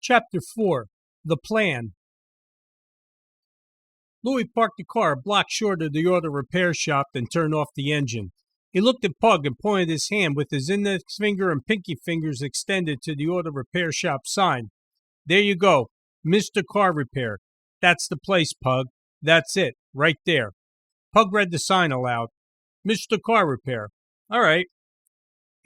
Chapter 4 The Plan. Louis parked the car a block short of the auto repair shop and turned off the engine. He looked at Pug and pointed his hand with his index finger and pinky fingers extended to the auto repair shop sign. There you go, Mr. Car Repair. That's the place, Pug. That's it, right there. Pug read the sign aloud. Mr. Car Repair. All right.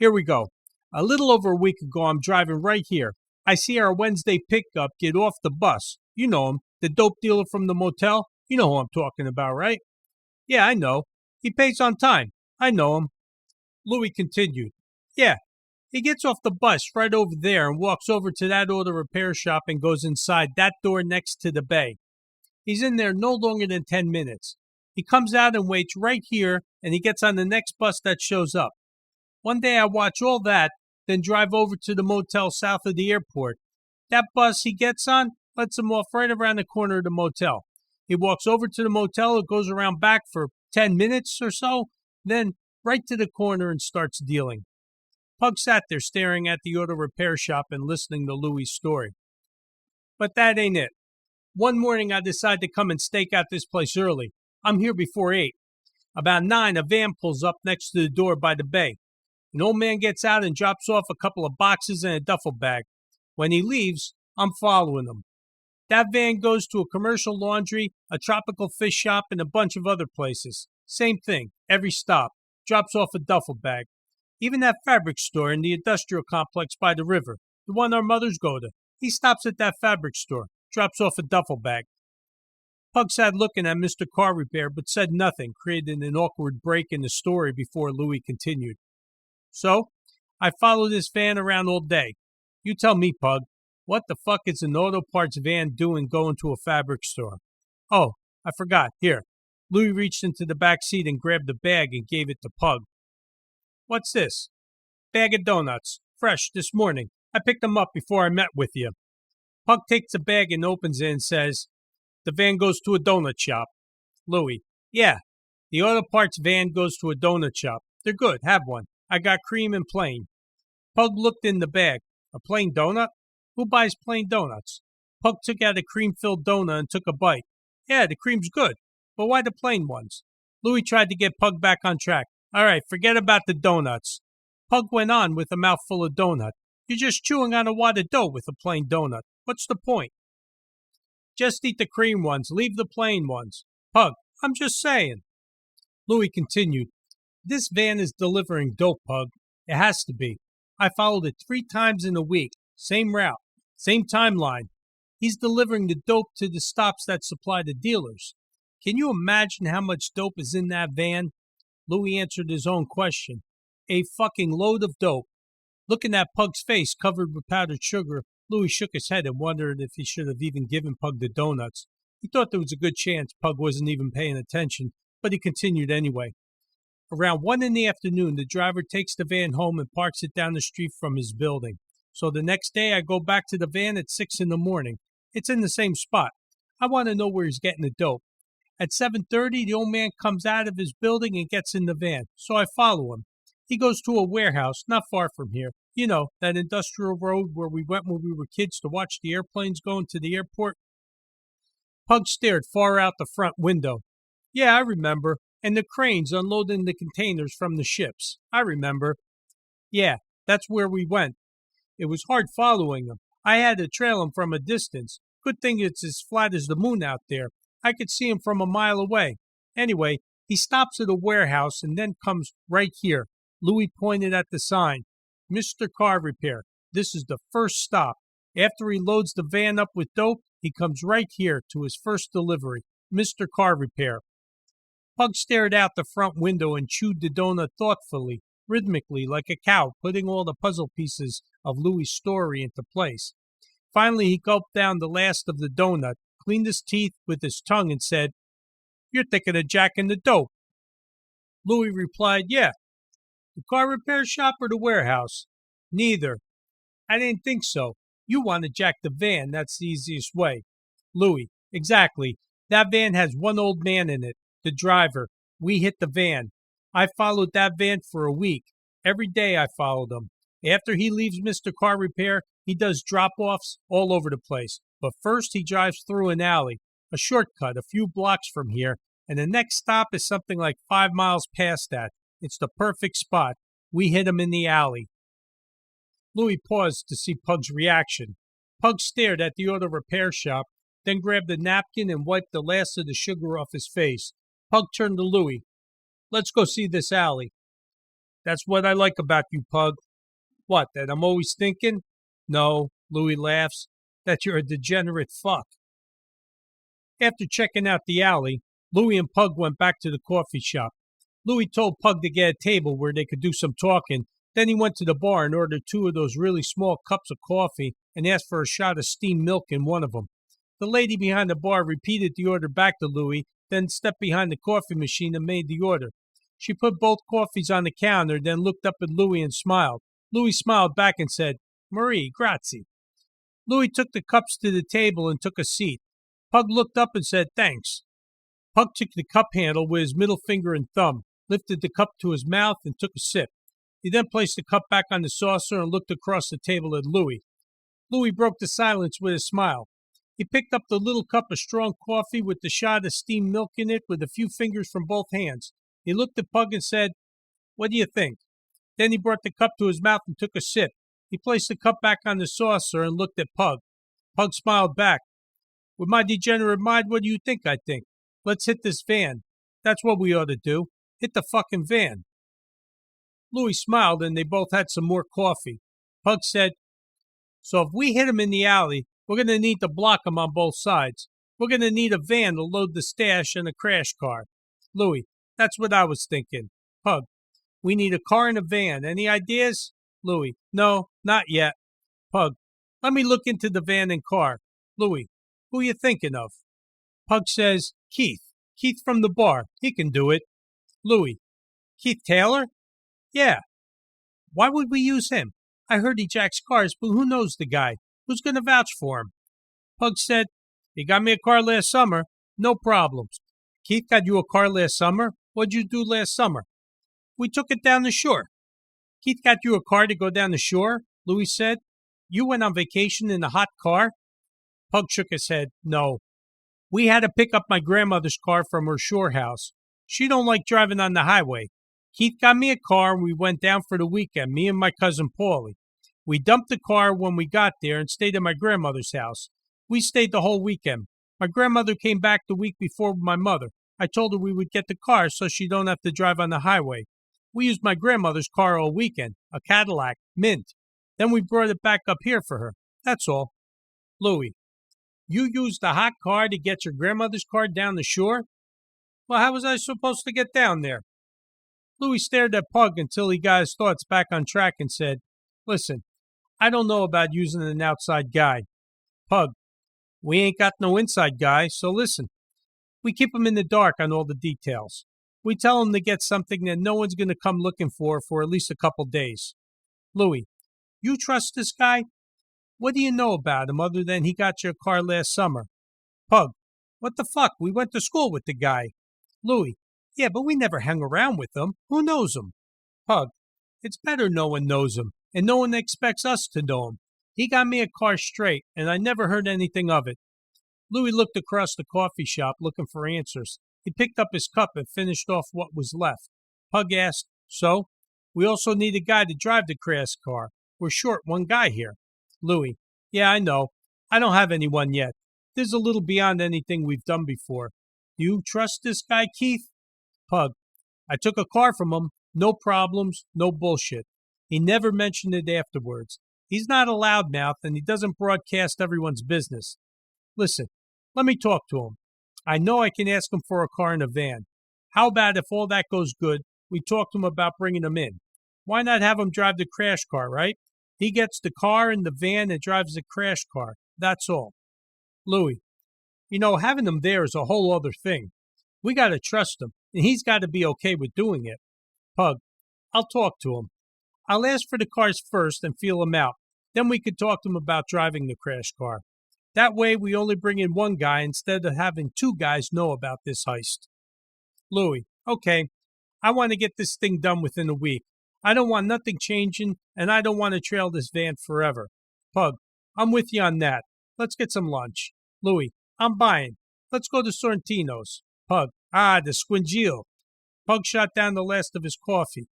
Here we go. A little over a week ago, I'm driving right here. I see our Wednesday pickup get off the bus. You know him, the dope dealer from the motel. You know who I'm talking about, right? Yeah, I know. He pays on time. I know him. Louis continued. Yeah, he gets off the bus right over there and walks over to that auto repair shop and goes inside that door next to the bay. He's in there no longer than 10 minutes. He comes out and waits right here, and he gets on the next bus that shows up. One day I watch all that, then drive over to the motel south of the airport. That bus he gets on lets him off right around the corner of the motel. He walks over to the motel, it goes around back for 10 minutes or so, then right to the corner and starts dealing. Pug sat there staring at the auto repair shop and listening to Louis' story. But that ain't it. One morning I decide to come and stake out this place early. I'm here before 8. About 9, a van pulls up next to the door by the bay. An old man gets out and drops off a couple of boxes and a duffel bag. When he leaves, I'm following him. That van goes to a commercial laundry, a tropical fish shop, and a bunch of other places. Same thing, every stop. Drops off a duffel bag. Even that fabric store in the industrial complex by the river, the one our mothers go to, he stops at that fabric store, drops off a duffel bag. Pug sat looking at Mr. Car Repair but said nothing, creating an awkward break in the story before Louis continued. So, I follow this van around all day. You tell me, Pug, what the fuck is an auto parts van doing going to a fabric store? Oh, I forgot. Here. Louis reached into the back seat and grabbed the bag and gave it to Pug. What's this? Bag of donuts. Fresh, this morning. I picked them up before I met with you. Pug takes the bag and opens it and says, the van goes to a donut shop. Louis, yeah, the auto parts van goes to a donut shop. They're good. Have one. I got cream and plain. Pug looked in the bag. A plain donut? Who buys plain donuts? Pug took out a cream-filled donut and took a bite. Yeah, the cream's good, but why the plain ones? Louis tried to get Pug back on track. All right, forget about the donuts. Pug went on with a mouthful of donut. You're just chewing on a wad of dough with a plain donut. What's the point? Just eat the cream ones. Leave the plain ones. Pug, I'm just saying. Louis continued. This van is delivering dope, Pug. It has to be. I followed it 3 times in a week. Same route. Same timeline. He's delivering the dope to the stops that supply the dealers. Can you imagine how much dope is in that van? Louis answered his own question. A fucking load of dope. Looking at Pug's face covered with powdered sugar, Louis shook his head and wondered if he should have even given Pug the donuts. He thought there was a good chance Pug wasn't even paying attention, but he continued anyway. Around 1 in the afternoon, the driver takes the van home and parks it down the street from his building. So the next day, I go back to the van at 6 in the morning. It's in the same spot. I want to know where he's getting the dope. At 7:30, the old man comes out of his building and gets in the van, so I follow him. He goes to a warehouse not far from here. You know, that industrial road where we went when we were kids to watch the airplanes going to the airport. Pug stared far out the front window. Yeah, I remember. And the cranes unloading the containers from the ships. I remember. Yeah, that's where we went. It was hard following him. I had to trail him from a distance. Good thing it's as flat as the moon out there. I could see him from a mile away. Anyway, he stops at a warehouse and then comes right here. Louis pointed at the sign. Mr. Car Repair. This is the first stop. After he loads the van up with dope, he comes right here to his first delivery. Mr. Car Repair. Pug stared out the front window and chewed the donut thoughtfully, rhythmically, like a cow, putting all the puzzle pieces of Louis' story into place. Finally, he gulped down the last of the donut, cleaned his teeth with his tongue, and said, You're thinking of jacking the dope. Louis replied, Yeah. The car repair shop or the warehouse? Neither. I didn't think so. You want to jack the van, that's the easiest way. Louis, exactly. That van has one old man in it. The driver. We hit the van. I followed that van for a week. Every day I followed him. After he leaves Mr. Car Repair, He does drop-offs all over the place. But first he drives through an alley, a shortcut a few blocks from here, and the next stop is something like 5 miles past that. It's the perfect spot. We hit him in the alley." Louis paused to see Pug's reaction. Pug stared at the auto repair shop, then grabbed a napkin and wiped the last of the sugar off his face. Pug turned to Louis. "Let's go see this alley." "That's what I like about you, Pug." "What, that I'm always thinking?" "No," Louis laughs, "that you're a degenerate fuck." After checking out the alley, Louis and Pug went back to the coffee shop. Louis told Pug to get a table where they could do some talking. Then he went to the bar and ordered 2 of those really small cups of coffee and asked for a shot of steamed milk in one of them. The lady behind the bar repeated the order back to Louis, then stepped behind the coffee machine and made the order. She put both coffees on the counter, then looked up at Louis and smiled. Louis smiled back and said, "Marie, grazie." Louis took the cups to the table and took a seat. Pug looked up and said, "Thanks." Pug took the cup handle with his middle finger and thumb, lifted the cup to his mouth, and took a sip. He then placed the cup back on the saucer and looked across the table at Louis. Louis broke the silence with a smile. He picked up the little cup of strong coffee with the shot of steamed milk in it with a few fingers from both hands. He looked at Pug and said, "What do you think?" Then he brought the cup to his mouth and took a sip. He placed the cup back on the saucer and looked at Pug. Pug smiled back. "With my degenerate mind, what do you think I think? Let's hit this van. That's what we ought to do. Hit the fucking van." Louis smiled and they both had some more coffee. Pug said, "So if we hit him in the alley, we're going to need to block him on both sides. We're going to need a van to load the stash and a crash car." Louis, "That's what I was thinking." Pug, "We need a car and a van. Any ideas?" Louis, "No, not yet." Pug, "Let me look into the van and car." Louis, "Who you thinking of?" Pug says, "Keith. Keith from the bar. He can do it." Louis, "Keith Taylor?" "Yeah." "Why would we use him? I heard he jacks cars, but who knows the guy? Who's going to vouch for him?" Pug said, "He got me a car last summer. No problems." "Keith got you a car last summer? What'd you do last summer?" "We took it down the shore." "Keith got you a car to go down the shore?" Louis said. "You went on vacation in a hot car?" Pug shook his head. "No. We had to pick up my grandmother's car from her shore house. She don't like driving on the highway. Keith got me a car and we went down for the weekend, me and my cousin Paulie. We dumped the car when we got there and stayed at my grandmother's house. We stayed the whole weekend. My grandmother came back the week before with my mother. I told her we would get the car so she don't have to drive on the highway. We used my grandmother's car all weekend, a Cadillac, mint. Then we brought it back up here for her. That's all." Louis, "You used the hot car to get your grandmother's car down the shore?" "Well, how was I supposed to get down there?" Louis stared at Pug until he got his thoughts back on track and said, "Listen, I don't know about using an outside guy." Pug, "We ain't got no inside guy, so listen. We keep him in the dark on all the details. We tell him to get something that no one's going to come looking for at least a couple days." Louis, "You trust this guy? What do you know about him other than he got your car last summer?" Pug, "What the fuck? We went to school with the guy." Louis, "Yeah, but we never hung around with him. Who knows him?" Pug, "It's better no one knows him, and no one expects us to know him. He got me a car straight, and I never heard anything of it." Louis looked across the coffee shop looking for answers. He picked up his cup and finished off what was left. Pug asked, "So? We also need a guy to drive the crash car. We're short one guy here." Louis, "Yeah, I know. I don't have anyone yet. This is a little beyond anything we've done before. Do you trust this guy, Keith?" Pug, "I took a car from him. No problems, no bullshit. He never mentioned it afterwards. He's not a loudmouth, and he doesn't broadcast everyone's business. Listen, let me talk to him. I know I can ask him for a car and a van. How about if all that goes good, we talk to him about bringing him in? Why not have him drive the crash car, right? He gets the car and the van and drives the crash car. That's all." Louis, "Having him there is a whole other thing. We got to trust him, and he's got to be okay with doing it." Pug, "I'll talk to him. I'll ask for the cars first and feel him out. Then we could talk to him about driving the crash car. That way we only bring in one guy instead of having 2 guys know about this heist." Louis, "Okay. I want to get this thing done within a week. I don't want nothing changing, and I don't want to trail this van forever." Pug, I'm with you on that. Let's get some lunch. Louis, I'm buying. Let's go to Sorrentino's. Pug, the Squingeal. Pug shot down the last of his coffee.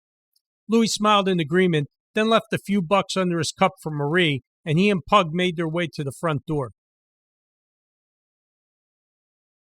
Louis smiled in agreement, then left a few bucks under his cup for Marie, and he and Pug made their way to the front door.